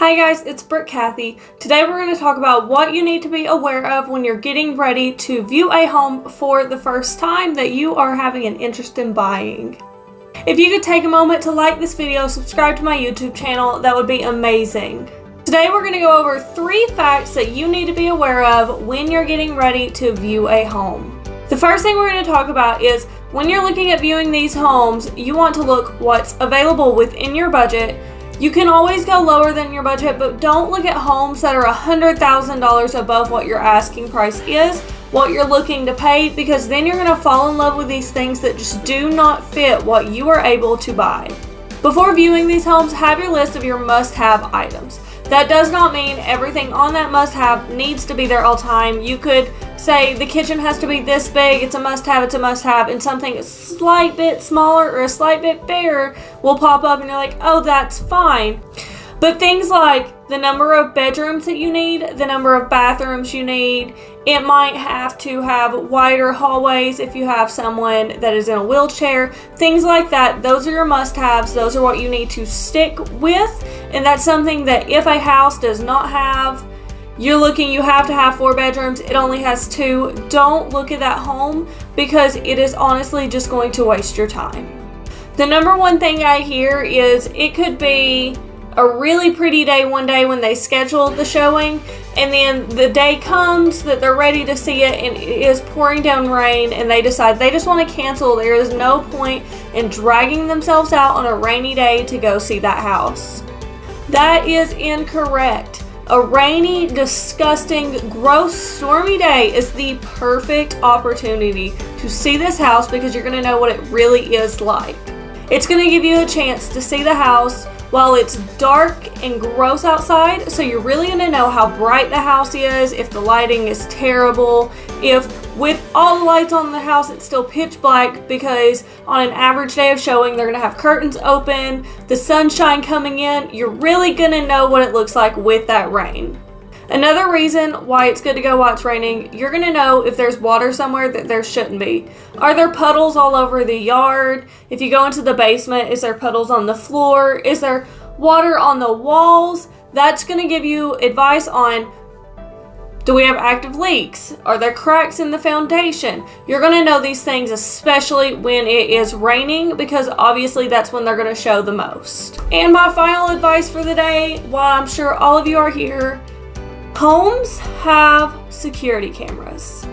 Hi guys, it's Britt Kathy. Today we're going to talk about what you need to be aware of when you're getting ready to view a home for the first time that you are having an interest in buying. If you could take a moment to like this video, subscribe to my YouTube channel, that would be amazing. Today we're going to go over 3 facts that you need to be aware of when you're getting ready to view a home. The first thing we're going to talk about is when you're looking at viewing these homes, you want to look what's available within your budget. You can always go lower than your budget, but don't look at homes that are $100,000 above what your asking price is, what you're looking to pay, because then you're going to fall in love with these things that just do not fit what you are able to buy. Before viewing these homes, have your list of your must-have items. That does not mean everything on that must-have needs to be there all the time. You could say the kitchen has to be this big, it's a must-have, and something a slight bit smaller or a slight bit bigger will pop up and you're like, oh, that's fine. But things like the number of bedrooms that you need, the number of bathrooms you need, it might have to have wider hallways if you have someone that is in a wheelchair, things like that. Those are your must-haves. Those are what you need to stick with, and that's something that if a house does not have, you have to have 4 bedrooms, it only has 2. Don't look at that home because it is honestly just going to waste your time. The number one thing I hear is it could be a really pretty day one day when they scheduled the showing, and then the day comes that they're ready to see it and it is pouring down rain and they decide they just want to cancel. There is no point in dragging themselves out on a rainy day to go see that house. That is incorrect. A rainy, disgusting, gross, stormy day is the perfect opportunity to see this house because you're going to know what it really is like. It's going to give you a chance to see the house while it's dark and gross outside, so you're really going to know how bright the house is, if the lighting is terrible, if with all the lights on the house it's still pitch black, because on an average day of showing they're going to have curtains open, the sunshine coming in. You're really going to know what it looks like with that rain. Another reason why it's good to go while it's raining, you're going to know if there's water somewhere that there shouldn't be. Are there puddles all over the yard? If you go into the basement, is there puddles on the floor? Is there water on the walls? That's going to give you advice on, do we have active leaks? Are there cracks in the foundation? You're going to know these things, especially when it is raining, because obviously that's when they're going to show the most. And my final advice for the day, while I'm sure all of you are here, homes have security cameras.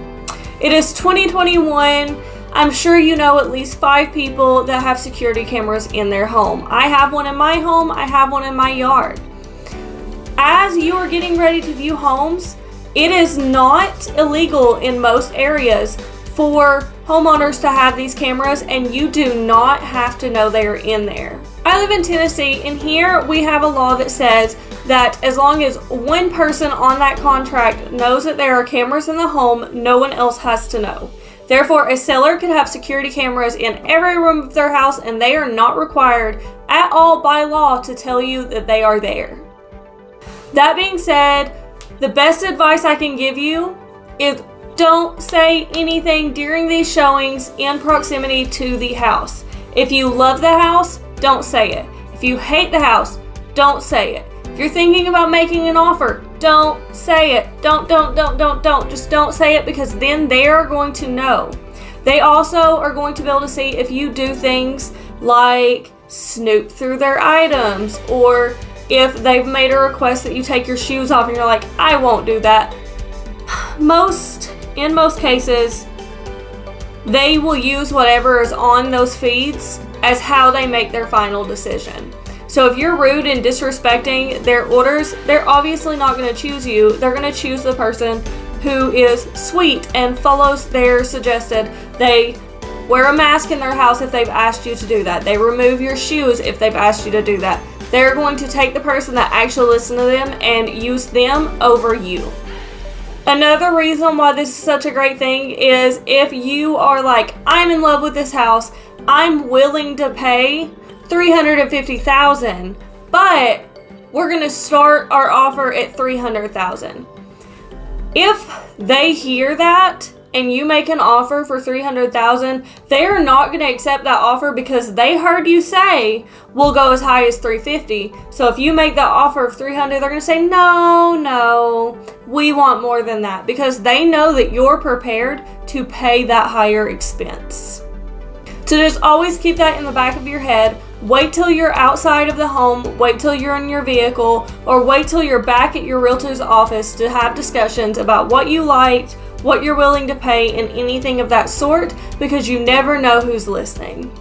It is 2021. I'm sure you know at least 5 people that have security cameras in their home. I have one in my home. I have one in my yard. As you are getting ready to view homes, it is not illegal in most areas for homeowners to have these cameras, and you do not have to know they are in there. I live in Tennessee, and here we have a law that says that as long as one person on that contract knows that there are cameras in the home, no one else has to know. Therefore, a seller could have security cameras in every room of their house, and they are not required at all by law to tell you that they are there. That being said, the best advice I can give you is don't say anything during these showings in proximity to the house. If you love the house, don't say it. If you hate the house, don't say it. If you're thinking about making an offer, don't say it. Don't. Just don't say it, because then they are going to know. They also are going to be able to see if you do things like snoop through their items, or if they've made a request that you take your shoes off and you're like, I won't do that. In most cases, they will use whatever is on those feeds as how they make their final decision. So if you're rude and disrespecting their orders, they're obviously not going to choose you. They're going to choose the person who is sweet and follows their suggested. They wear a mask in their house if they've asked you to do that. They remove your shoes if they've asked you to do that. They're going to take the person that actually listens to them and use them over you. Another reason why this is such a great thing is if you are like, I'm in love with this house, I'm willing to pay $350,000, but we're going to start our offer at $300,000. If they hear that and you make an offer for $300,000, they're not going to accept that offer because they heard you say we'll go as high as $350,000. So if you make that offer of $300,000, they're going to say no, we want more than that, because they know that you're prepared to pay that higher expense. So just always keep that in the back of your head. Wait till you're outside of the home, wait till you're in your vehicle, or wait till you're back at your realtor's office to have discussions about what you liked, what you're willing to pay, and anything of that sort, because you never know who's listening.